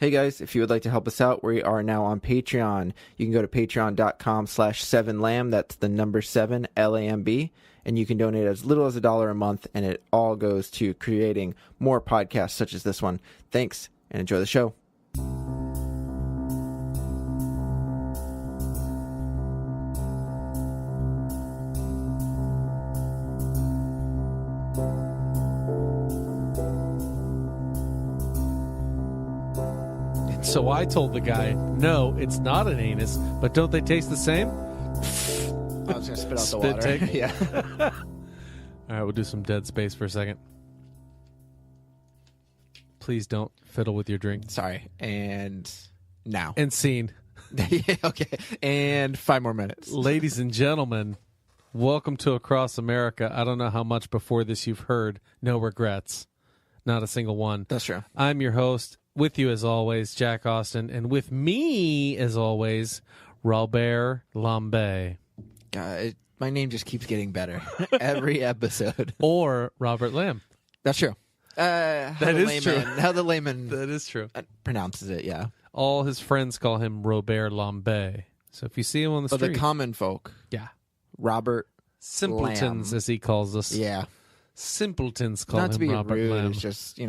Hey guys, if you would like to help us out, we are now on Patreon. You can go to patreon.com/7lamb. That's the number 7, LAMB. And you can donate as little as $1 a month, and it all goes to creating more podcasts such as this one. Thanks, and enjoy the show. So I told the guy, no, it's not an anus, but don't they taste the same? I was going to spit out the Spit water. take? Yeah. All right, we'll do some dead space for a second. Please don't fiddle with your drink. Sorry. And now. And scene. Yeah, okay. And 5 more minutes. Ladies and gentlemen, welcome to Across America. I don't know how much before this you've heard. No regrets. Not a single one. That's true. I'm your host. With you, as always, Jack Austin. And with me, as always, Robert Lambe. God, my name just keeps getting better every episode. Or Robert Lamb. That's true. That is true. How the layman That is true. pronounces it, yeah. All his friends call him Robert Lambe. So if you see him on the But street... the common folk, yeah. Robert Simpletons, Lamb. as he calls us. Yeah. Simpletons call Not him to be Robert rude, Lamb. it's just,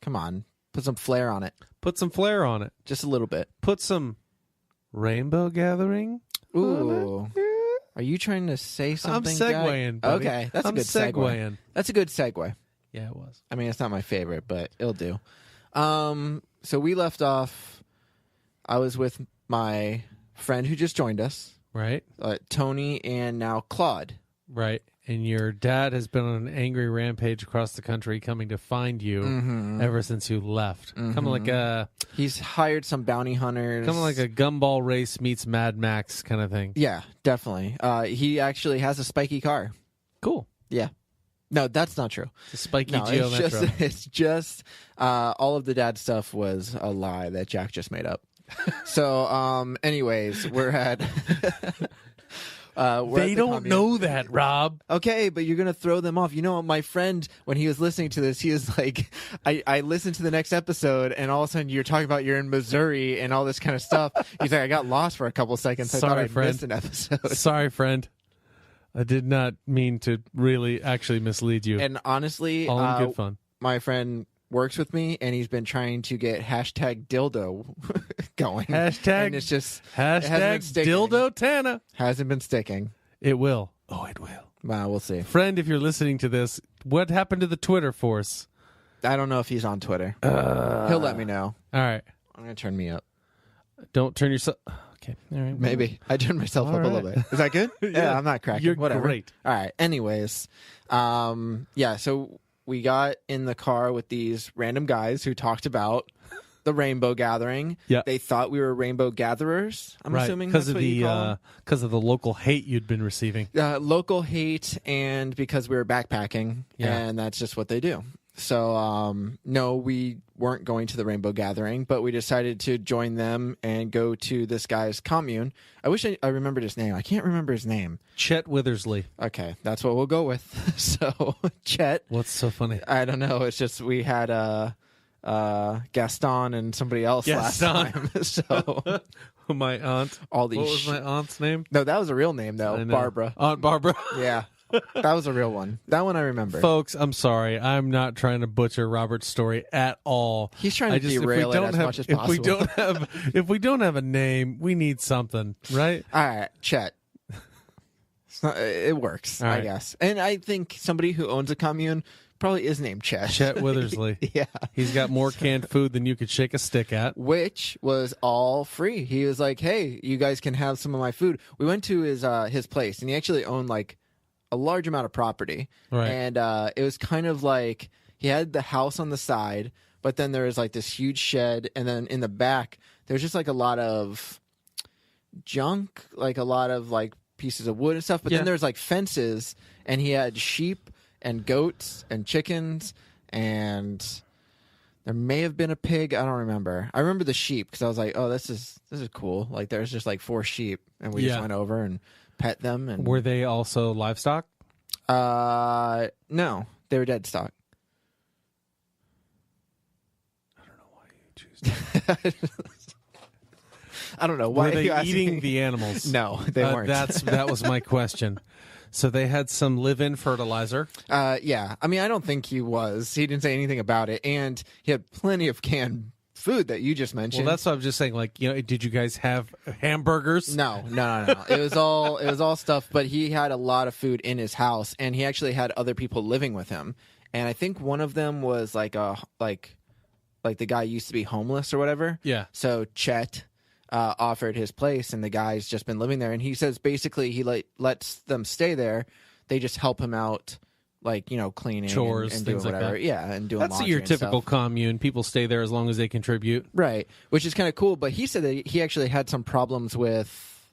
come on. Put some flair on it. Put some flair on it. Just a little bit. Put some rainbow gathering. Ooh. Are you trying to say something, I'm Jack? segueing, buddy. Okay, that's a I'm good segue. segueing. That's a good segue. Yeah, it was. I mean, it's not my favorite, but it'll do. So we left off. I was with my friend who just joined us, Right? Tony, and now Claude. Right. And your dad has been on an angry rampage across the country coming to find you ever since you left. Kind of like a... He's hired some bounty hunters. Kind of like a gumball race meets Mad Max kind of thing. Yeah, definitely. He actually has a spiky car. Cool. Yeah. No, that's not true. It's a spiky No, Geo Metro. it's just all of the dad stuff was a lie that Jack just made up. So, anyways, we're at... They don't know that, Rob. Okay, but you're going to throw them off. You know, my friend, when he was listening to this, he was like, I listened to the next episode, and all of a sudden you're talking about you're in Missouri and all this kind of stuff. He's like, I got lost for a couple seconds. I thought I missed an episode. Sorry, friend. I did not mean to really actually mislead you. And honestly, all in good fun. My friend works with me, and he's been trying to get hashtag dildo going. Hashtag, and it's just hashtag dildo Tana. Hasn't been sticking. It will. Oh, it will. Well, we'll see. Friend, if you're listening to this, what happened to the Twitter force? I don't know if he's on Twitter. He'll let me know. All right. I'm going to turn me up. Don't turn yourself... Okay. All right. Maybe. I turned myself up a little bit. Is that good? Yeah, I'm not cracking. You're Whatever. great. All right. Anyways, so we got in the car with these random guys who talked about the rainbow gathering. Yeah. They thought we were rainbow gatherers, I'm assuming that's what you call them. Because of the local hate you'd been receiving. Local hate, and because we were backpacking, Yeah. and that's just what they do. So, no, we weren't going to the rainbow gathering, but we decided to join them and go to this guy's commune. I wish I remembered his name. I can't remember his name. Chet Withersley. Okay, that's what we'll go with. So, Chet. What's so funny? I don't know. It's just we had Gaston and somebody else last time. So, My aunt. all these. What was my aunt's name? No, that was a real name I though. know. Barbara. Aunt Barbara. Yeah, that was a real one. That one I remember. Folks, I'm sorry. I'm not trying to butcher Robert's story at all. He's trying to derail it as much as possible. If we don't have a name, we need something, right? All right, Chet. It works, All right. I guess. And I think somebody who owns a commune probably is named Chet. Chet Withersley. Yeah. He's got more canned food than you could shake a stick at. Which was all free. He was like, hey, you guys can have some of my food. We went to his place, and he actually owned like a large amount of property. Right. And it was kind of like he had the house on the side, but then there was like this huge shed, and then in the back, there's just like a lot of junk, like a lot of like pieces of wood and stuff. But Yeah. then there's like fences, and he had sheep and goats and chickens, and there may have been a pig. I don't remember. I remember the sheep because I was like, oh, this is cool. Like there's just like 4 sheep, and we just Yeah. went over and pet them. And Were they also livestock? no, they were dead stock. I don't know why you choose I don't know why. Were they you asked eating me? the animals? No, they weren't. That was my question. So they had some live-in fertilizer. Yeah. I mean, I don't think he was. He didn't say anything about it, and he had plenty of canned food that you just mentioned. Well, that's what I'm just saying. Like, did you guys have hamburgers? No. It was all stuff. But he had a lot of food in his house, and he actually had other people living with him. And I think one of them was like the guy used to be homeless or whatever. Yeah. So Chet offered his place, and the guy's just been living there. And he says basically he lets them stay there. They just help him out, like, cleaning, chores, and things doing like whatever. that. Yeah, and doing That's laundry your and typical stuff. commune. People stay there as long as they contribute. Right, which is kind of cool. But he said that he actually had some problems with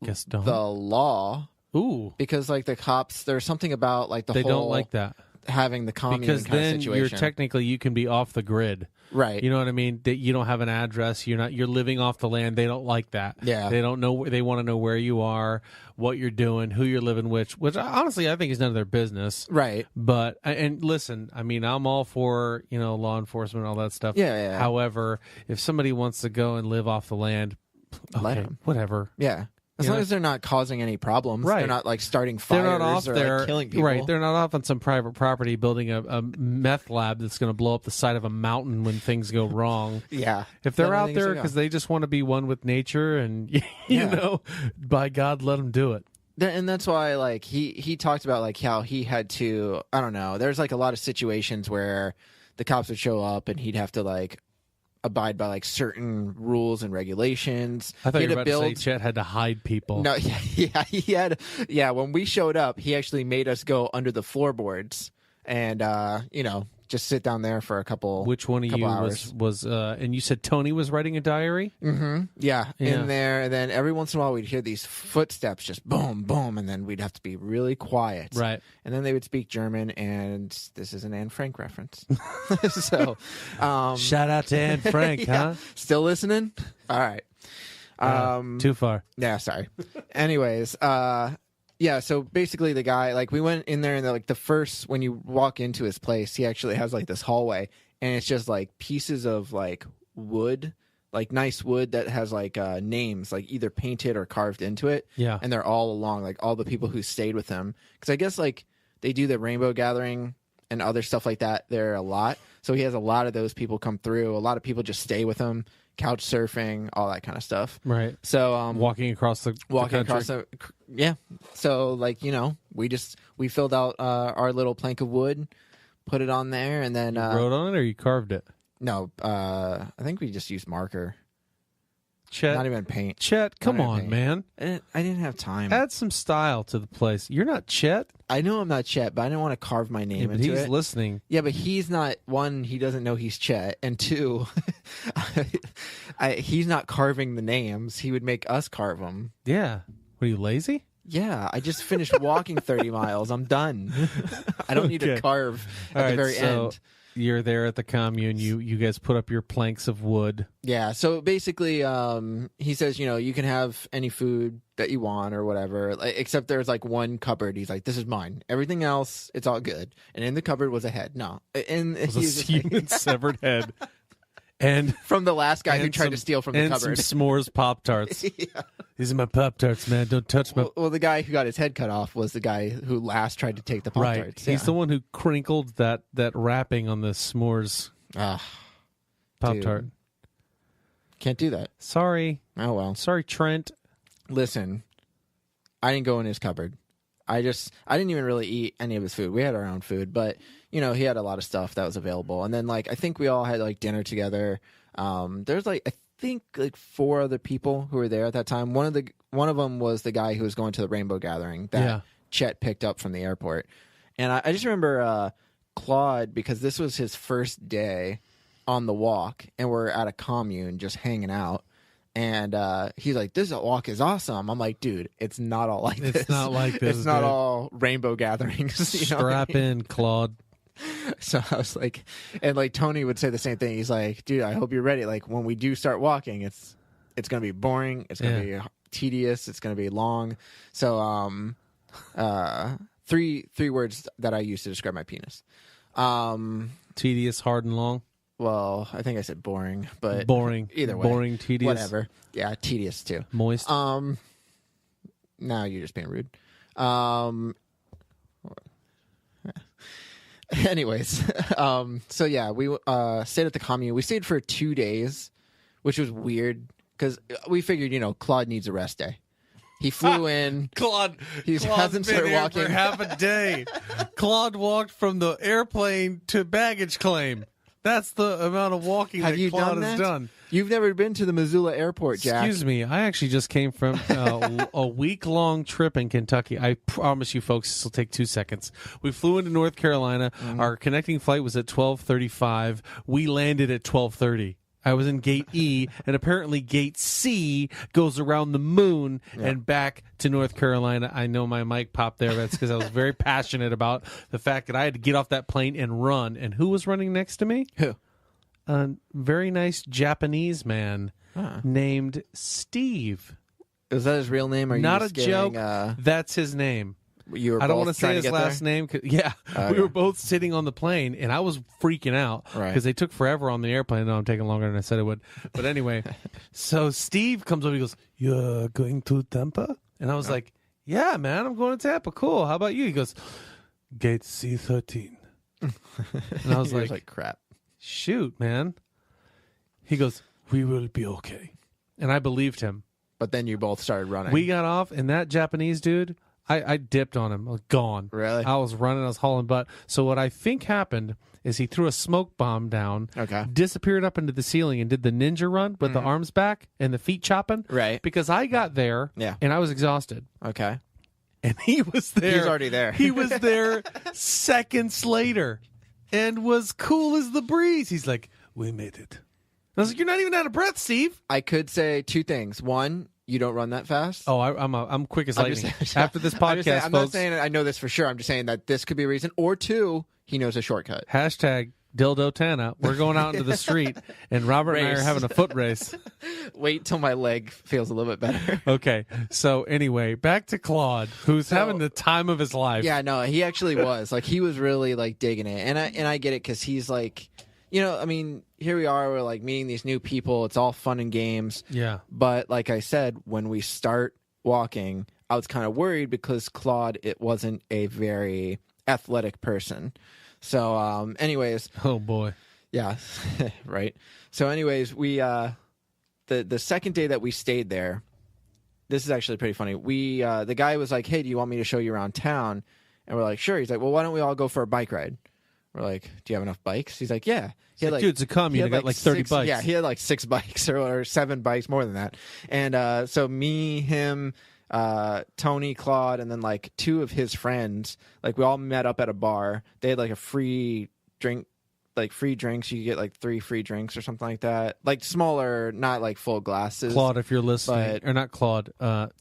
Guess don't. the law Ooh, because, like, the cops, there's something about like the they whole don't like that having the commune because kind then of situation. you can be off the grid. Right. You know what I mean? That you don't have an address. You're living off the land. They don't like that. Yeah. They don't know. They want to know where you are, what you're doing, who you're living with. Which honestly, I think is none of their business. Right. But and listen, I mean, I'm all for law enforcement, all that stuff. Yeah. However, if somebody wants to go and live off the land, Let okay, 'em. whatever. Yeah. As long as they're not causing any problems. Right. They're not like starting They're fires not off or there, like killing people. right? They're not off on some private property building a meth lab that's going to blow up the side of a mountain when things go wrong. Yeah. If they're Then out things there are because gone. they just want to be one with nature, and Yeah. by God, let them do it. And that's why, like, he talked about like how he had to, I don't know, there's like a lot of situations where the cops would show up and he'd have to like abide by like certain rules and regulations. I thought He you had were about to say Chet had to hide people. No, he had. Yeah, when we showed up, he actually made us go under the floorboards and just sit down there for a couple. Which one of couple you hours. was? And you said Tony was writing a diary. Yeah, Yeah. in there, and then every once in a while we'd hear these footsteps, just boom, boom, and then we'd have to be really quiet. Right. And then they would speak German, and this is an Anne Frank reference. So, Shout out to Anne Frank, yeah. huh? Still listening? All right. Too far. Yeah, sorry. Anyways, yeah, so basically the guy, like, we went in there and like the first, when you walk into his place, he actually has like this hallway and it's just like pieces of like wood, like nice wood that has like names, like either painted or carved into it. Yeah. And they're all along, like all the people who stayed with him. Because I guess like they do the rainbow gathering and other stuff like that there a lot. So he has a lot of those people come through. A lot of people just stay with him, couch surfing, all that kind of stuff. Right. So Walking across the walking country. across yeah, so like we filled out our little plank of wood, put it on there, and then wrote on it, or you carved it? no, I think we just used marker, Chet, not even paint. Chet, come Not even on, paint. man. I didn't have time. Add some style to the place. You're not Chet. I know I'm not Chet, but I didn't want to carve my name Yeah, but into he's it. listening. Yeah, but he's not, one, he doesn't know he's Chet, and two, he's not carving the names. He would make us carve them. Yeah. What are you, lazy? Yeah, I just finished walking 30 miles. I'm done. I don't need Okay. to carve at All the right, very so end. you're there at the commune. You guys put up your planks of wood. Yeah, so basically, he says, you can have any food that you want or whatever, except there's like one cupboard. He's like, this is mine. Everything else, it's all good. And in the cupboard was a head. No, and It was he's a just like- human severed head. And from the last guy who and tried some- to steal from the and cupboard. some s'mores Pop-Tarts. Yeah. These are my Pop-Tarts, man. Don't touch my... Well, the guy who got his head cut off was the guy who last tried to take the Right. Pop-Tarts. He's the one who crinkled that wrapping on the s'mores Pop-Tart. Dude. Can't do that. Sorry. Oh, well. Sorry, Trent. Listen, I didn't go in his cupboard. I didn't even really eat any of his food. We had our own food, but he had a lot of stuff that was available. And then I think we all had like dinner together. There's I think 4 other people who were there at that time. One of them was the guy who was going to the rainbow gathering that Yeah. Chet picked up from the airport. And I just remember Claude, because this was his first day on the walk, and we're at a commune just hanging out. And he's like, this walk is awesome. I'm like, dude, it's not all like this. It's not like this, It's not dude. all rainbow gatherings. You know what I Strap mean? in, Claude. So I was like, and Tony would say the same thing. He's like, dude, I hope you're ready. Like when we do start walking, it's going to be boring. It's going to be tedious. It's going to be long. So, 3 words that I use to describe my penis. Tedious, hard, and long. Well, I think I said boring, but Boring. Either way, Boring, tedious. whatever. Yeah, tedious too. Moist. No, you're just being rude. Anyways, so yeah, we stayed at the Commune. We stayed for 2 days, which was weird because we figured, Claude needs a rest day. He flew in. Claude hasn't been started here walking. for half a day. Claude walked from the airplane to baggage claim. That's the amount of walking Have that you Claude done has that? done. You've never been to the Missoula airport, Jack. Excuse me. I actually just came from a week-long trip in Kentucky. I promise you, folks, this will take 2 seconds. We flew into North Carolina. Our connecting flight was at 12:35. We landed at 12:30. I was in Gate E, and apparently Gate C goes around the moon and back to North Carolina. I know my mic popped there. That's because I was very passionate about the fact that I had to get off that plane and run. And who was running next to me? Who? A very nice Japanese man named Steve. Is that his real name? Or are you Not a just getting, joke. That's his name. You were I don't both want to trying say his get last there? name. We were both sitting on the plane, and I was freaking out because Right. they took forever on the airplane. No, I'm taking longer than I said it would. But anyway, so Steve comes over. He goes, "You're going to Tampa?" And I was like, "Yeah, man, I'm going to Tampa. Cool. How about you?" He goes, "Gate C13." And I was You're like, crap. "Shoot, man." He goes, "We will be okay." And I believed him. But then you both started running. We got off, and that Japanese dude, I dipped on him. I was gone. Really? I was running. I was hauling butt. So what I think happened is he threw a smoke bomb down, Okay. disappeared up into the ceiling, and did the ninja run with the arms back and the feet chopping. Right. Because I got there, Yeah. and I was exhausted. Okay. And he was there. He was already there. He was there seconds later and was cool as the breeze. He's like, "We made it." I was like, "You're not even out of breath, Steve." I could say two things. One, you don't run that fast. Oh, I'm quick as I'm lightning. just- After this podcast, I'm not folks, saying I know this for sure. I'm just saying that this could be a reason. Or two, he knows a shortcut. hashtag Dildo Tana. We're going out into the street, and Robert and I are Race. having a foot race. Wait till my leg feels a little bit better. Okay, so anyway, back to Claude, who's having the time of his life. Yeah, no, he actually was. Like, he was really, like, digging it. And I get it because he's, like, I mean, here we are. We're, like, meeting these new people. It's all fun and games. Yeah. But like I said, when we start walking, I was kind of worried because Claude, it wasn't a very athletic person. So, anyways, Oh boy. yeah, right. So, anyways, we the second day that we stayed there, this is actually pretty funny. We the guy was like, "Hey, do you want me to show you around town?" And we're like, "Sure." He's like, "Well, why don't we all go for a bike ride?" We're like, "Do you have enough bikes?" He's like, "Yeah." He had Dude, it's a commune. I got like 30 bikes. Yeah, he had like 6 bikes or 7 bikes, more than that. And so me, him, Tony, Claude, and then like 2 of his friends, like we all met up at a bar. They had like a free drink, like free drinks. You could get like 3 free drinks or something like that. Like smaller, not like full glasses. Claude, if you're listening, But- or not Claude,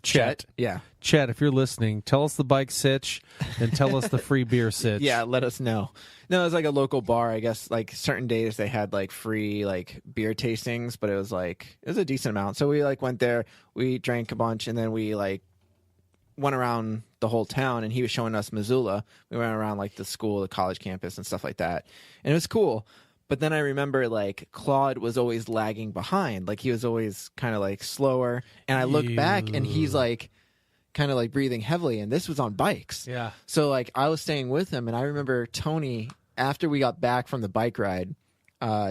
Chet. Yeah. Chet, if you're listening, tell us the bike sitch and tell us the free beer sitch. Yeah, let us know. No, it was like a local bar. I guess like certain days they had like free like beer tastings, but it was a decent amount. So we like went there, we drank a bunch, and then we like went around the whole town. And he was showing us Missoula. We went around like the school, the college campus, and stuff like that, and it was cool. But then I remember like Claude was always lagging behind, like he was always kind of like slower. And I look back, and he's like kind of like breathing heavily, and this was on bikes. Yeah. So like I was staying with him, and I remember Tony, after we got back from the bike ride,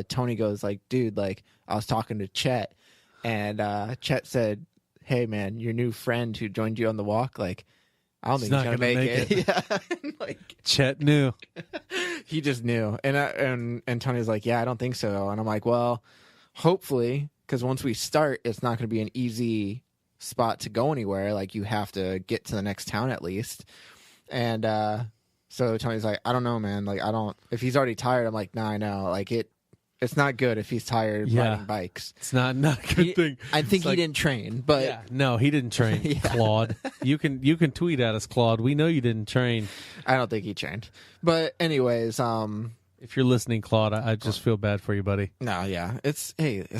Tony goes like, "Dude, like I was talking to Chet, and Chet said, 'Hey man, your new friend who joined you on the walk, like I don't think he's gonna make it.'" Yeah. Like Chet knew. he just knew. And Tony was like, "Yeah, I don't think so." And I'm like, "Well, hopefully, because once we start, it's not going to be an easy spot to go anywhere. Like you have to get to the next town at least." And so Tony's like, "I don't know, man. Like I don't. If he's already tired, I'm like, nah, I know. Like it's not good if he's tired riding bikes. It's not a good thing. I think It's he didn't train, but Yeah, no, he didn't train. Yeah. Claude, you can tweet at us, Claude. We know you didn't train. I don't think he trained. But anyways, If you're listening, Claude, I just feel bad for you, buddy. no, yeah, it's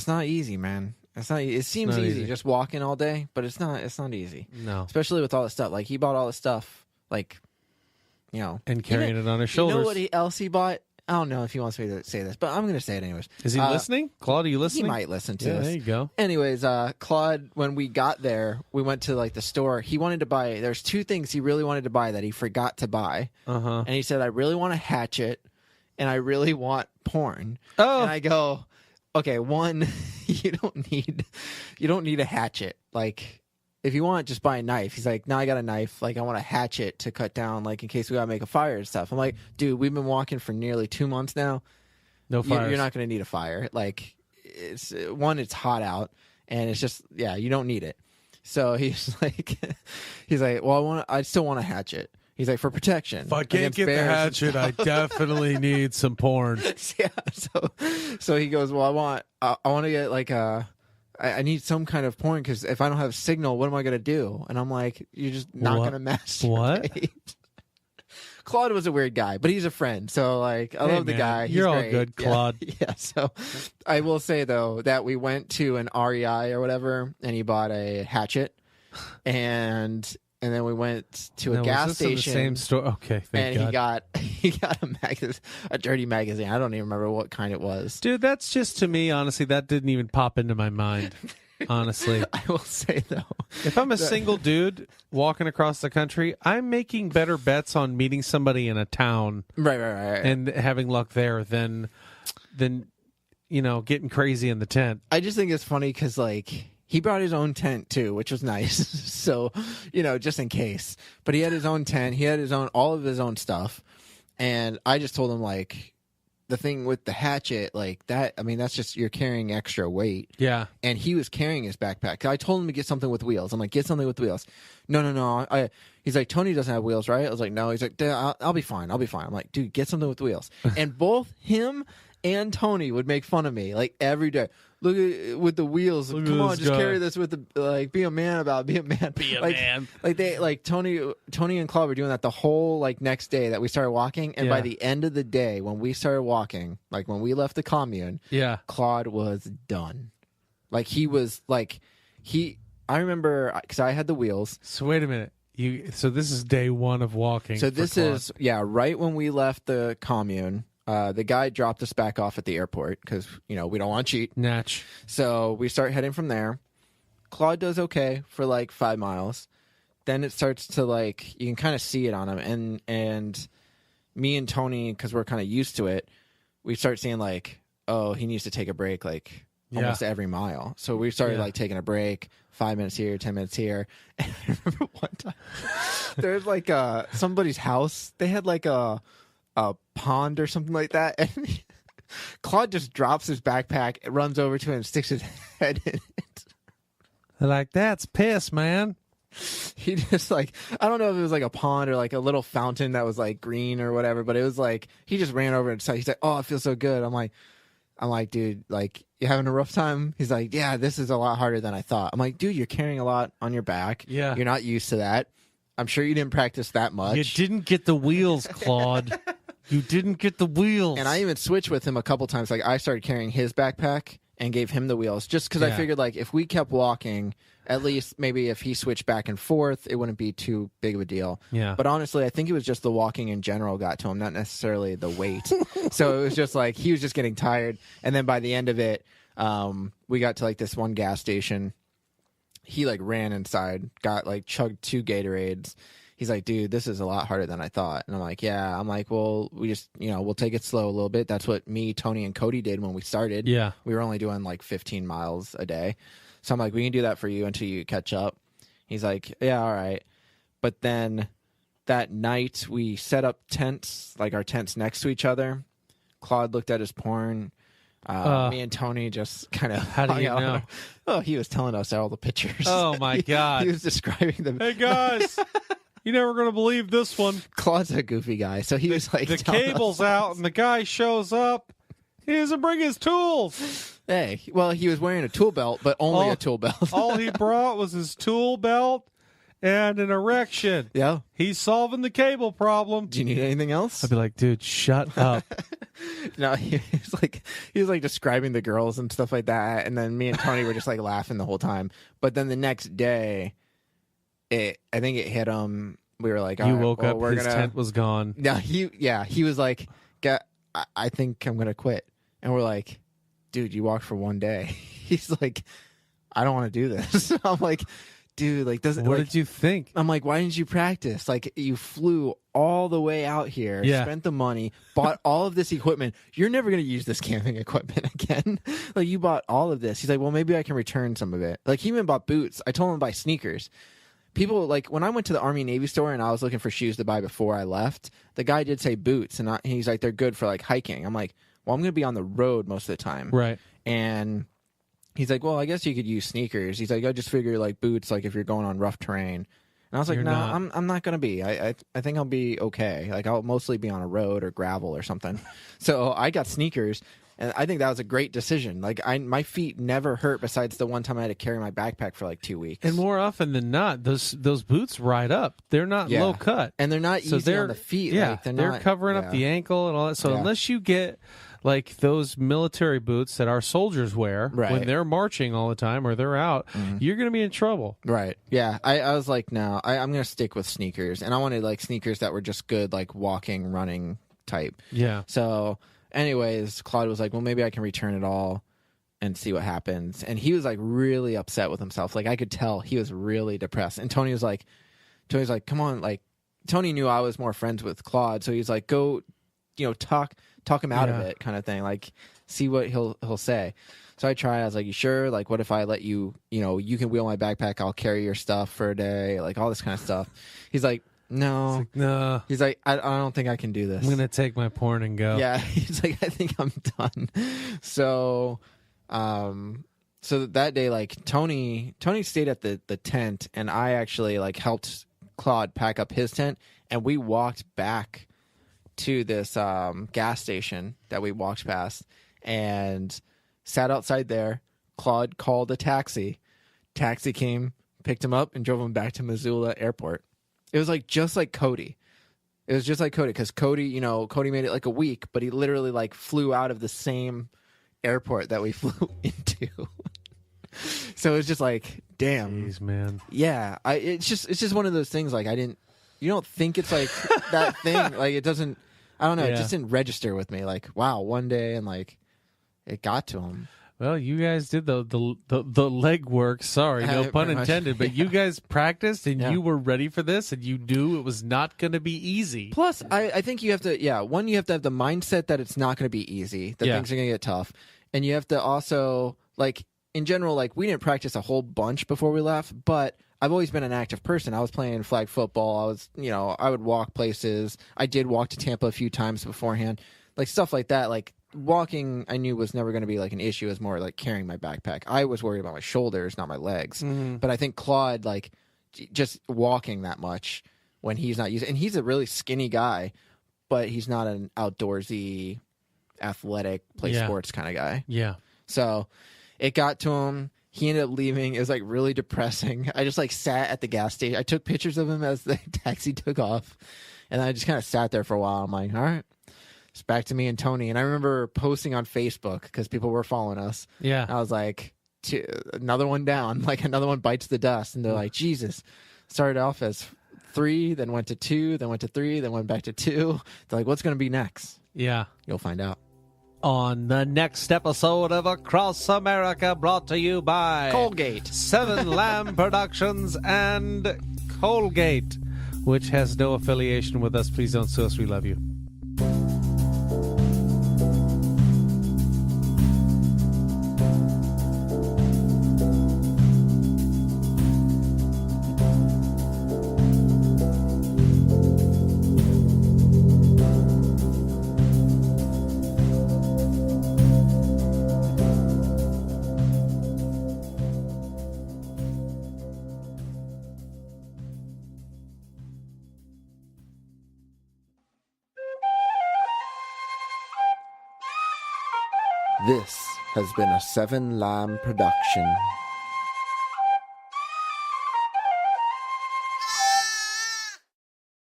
not easy, man. It's not. It seems not easy easy. just walking all day, but it's not. It's not easy, No, especially with all the stuff. Like he bought all the stuff, like and carrying it on his shoulders. You know what else he bought? I don't know if he wants me to say this, but I'm going to say it anyways. Is he listening? Claude, are you listening? He might listen to Yeah, this. there you go. Anyways, Claude, when we got there, we went to like the store. He wanted to buy. There's 2 things he really wanted to buy that he forgot to buy. And he said, "I really want a hatchet, and I really want porn." Oh. And I go, "Okay, one, you don't need a hatchet. Like, if you want, just buy a knife." He's like, "No, I got a knife. Like, I want a hatchet to cut down, like, in case we gotta make a fire and stuff." I'm like, "Dude, we've been walking for nearly 2 months now. No fire. You're not going to need a fire. Like, it's hot out, and it's just, yeah, you don't need it." So he's like, "Well, I still want a hatchet." He's like, "For protection. If I can't get the hatchet, I definitely need some porn. Yeah. So he goes, "Well, I want to get like I need some kind of porn because if I don't have signal, what am I going to do?" And I'm like, "You're just not going to masturbate." What? Claude was a weird guy, but he's a friend. So, like, I love the guy. He's You're all great. good, Claude. Yeah. So I will say, though, that we went to an REI or whatever, and he bought a hatchet. And then we went to a gas station. The same store. Okay, thank and God. he got a dirty magazine. I don't even remember what kind it was. Dude, that's just, to me, honestly, that didn't even pop into my mind. Honestly, I will say though, if I'm a single dude walking across the country, I'm making better bets on meeting somebody in a town, right, and having luck there than getting crazy in the tent. I just think it's funny because like he brought his own tent too, which was nice. So just in case. But he had his own tent. He had all of his own stuff, and I just told him like, the thing with the hatchet, like that, I mean, that's just, you're carrying extra weight. Yeah. And he was carrying his backpack. I told him to get something with wheels. I'm like, get something with wheels. No. He's like, Tony doesn't have wheels, right? I was like, no. He's like, I'll be fine. I'm like, dude, get something with wheels. And both him and Tony would make fun of me like every day. Look at with the wheels. Come on, just carry this with the like. Be a man about it. Be a man. Be a like, man. Like they like Tony and Claude were doing that the whole like next day that we started walking, and by the end of the day when we started walking, like when we left the commune, Claude was done. Like he was like I remember because I had the wheels. So wait a minute. So this is day 1 of walking. So this is right when we left the commune. The guy dropped us back off at the airport because, we don't want to cheat. Natch. So we start heading from there. Claude does okay for like 5 miles. Then it starts to like, you can kind of see it on him. And me and Tony, because we're kind of used to it, we start seeing like, oh, he needs to take a break like almost every mile. So we started like taking a break, 5 minutes here, 10 minutes here. And I remember one time, there's like somebody's house. They had like a pond or something like that, and Claude just drops his backpack, runs over to it, and sticks his head in it. They're like, that's piss, man. He just like, I don't know if it was like a pond or like a little fountain that was like green or whatever, but it was like he just ran over and he's like, "Oh, it feels so good." I'm like, dude, like, you having a rough time? He's like, "Yeah, this is a lot harder than I thought." I'm like, dude, you're carrying a lot on your back. Yeah, you're not used to that. I'm sure you didn't practice that much. You didn't get the wheels, Claude. You didn't get the wheels. And I even switched with him a couple times. Like, I started carrying his backpack and gave him the wheels just because I figured, like, if we kept walking, at least maybe if he switched back and forth, it wouldn't be too big of a deal. Yeah. But honestly, I think it was just the walking in general got to him, not necessarily the weight. So it was just like he was just getting tired. And then by the end of it, we got to, like, this one gas station. He, like, ran inside, got, like, chugged 2 Gatorades. He's like, dude, this is a lot harder than I thought. And I'm like, yeah. I'm like, well, we just, we'll take it slow a little bit. That's what me, Tony, and Cody did when we started. Yeah. We were only doing like 15 miles a day. So I'm like, we can do that for you until you catch up. He's like, yeah, all right. But then that night we set up tents, like our tents next to each other. Claude looked at his porn. Me and Tony just kind of how do you know? Oh, he was telling us all the pictures. Oh my God. He was describing them. Hey guys. You're never going to believe this one. Claude's a goofy guy, so he was like... The cable's out, and the guy shows up. He doesn't bring his tools. Hey, well, he was wearing a tool belt, but only a tool belt. All he brought was his tool belt and an erection. Yeah. He's solving the cable problem. Do you need anything else? I'd be like, dude, shut up. No, he was like describing the girls and stuff like that, and then me and Tony were just like laughing the whole time. But then the next day... I think it hit him. We were like, you woke up, his tent was gone. Yeah, he was like, I think I'm going to quit. And we're like, dude, you walked for one day. He's like, I don't want to do this. I'm like, dude, like, doesn't. What like, did you think? I'm like, why didn't you practice? Like, you flew all the way out here, spent the money, bought all of this equipment. You're never going to use this camping equipment again. Like, you bought all of this. He's like, well, maybe I can return some of it. Like, he even bought boots. I told him to buy sneakers. People, like, when I went to the Army Navy store and I was looking for shoes to buy before I left, the guy did say boots, and he's like, they're good for, like, hiking. I'm like, well, I'm going to be on the road most of the time. Right. And he's like, well, I guess you could use sneakers. He's like, I just figure, like, boots, like, if you're going on rough terrain. And I was like, no, I'm not going to be. I think I'll be okay. Like, I'll mostly be on a road or gravel or something. So I got sneakers. And I think that was a great decision. Like, my feet never hurt besides the one time I had to carry my backpack for like 2 weeks. And more often than not, those boots ride up. They're not low cut. And they're not easy on the feet. Yeah, like, they're covering up the ankle and all that. So unless you get like those military boots that our soldiers wear when they're marching all the time or they're out, you're going to be in trouble. Right. Yeah. I was like, no, I'm going to stick with sneakers. And I wanted like sneakers that were just good, like walking, running type. Yeah. So anyways, Claude was like, well, maybe I can return it all and see what happens. And he was like really upset with himself. Like, I could tell he was really depressed. And Tony's like, come on. Like, Tony knew I was more friends with Claude. So he's like, go, talk him out of it kind of thing. Like, see what he'll say. So I try. I was like, you sure? Like, what if I let you, you can wheel my backpack. I'll carry your stuff for a day. Like, all this kind of stuff. He's like, no. Like, no. He's like, I don't think I can do this. I'm going to take my porn and go. Yeah. He's like, I think I'm done. So, so that day, like, Tony stayed at the tent, and I actually like helped Claude pack up his tent, and we walked back to this gas station that we walked past and sat outside there. Claude called a taxi. Taxi came, picked him up, and drove him back to Missoula Airport. It was like just like Cody. It was just like Cody, because Cody, Cody made it like a week, but he literally like flew out of the same airport that we flew into. So it was just like, damn. Jeez, man. Yeah, it's just one of those things. Like, you don't think it's like that thing. Like, it doesn't. I don't know. It just didn't register with me. Like, wow, one day, and like, it got to him. Well, you guys did the leg work. Sorry, no pun intended. But you guys practiced, and you were ready for this, and you knew it was not going to be easy. Plus, I think you have to, you have to have the mindset that it's not going to be easy, that things are going to get tough. And you have to also, like, in general, like, we didn't practice a whole bunch before we left, but I've always been an active person. I was playing flag football. I was, I would walk places. I did walk to Tampa a few times beforehand. Like, stuff like that. Like, walking, I knew was never going to be like an issue. It was more like carrying my backpack. I was worried about my shoulders, not my legs. But I think Claude, like, just walking that much when he's not using, and he's a really skinny guy, but he's not an outdoorsy, athletic, play sports kind of guy. Yeah. So it got to him. He ended up leaving. It was like really depressing. I just like sat at the gas station. I took pictures of him as the taxi took off, and I just kind of sat there for a while. I'm like, all right. It's back to me and Tony. And I remember posting on Facebook because people were following us. Yeah. I was like, another one down, like another one bites the dust. And they're like, Jesus. Started off as 3, then went to 2, then went to 3, then went back to 2. They're like, what's going to be next? Yeah. You'll find out. On the next episode of Across America, brought to you by Colgate, 7 Lamb Productions, and Colgate, which has no affiliation with us. Please don't sue us. We love you. This has been a 7 Lamb production.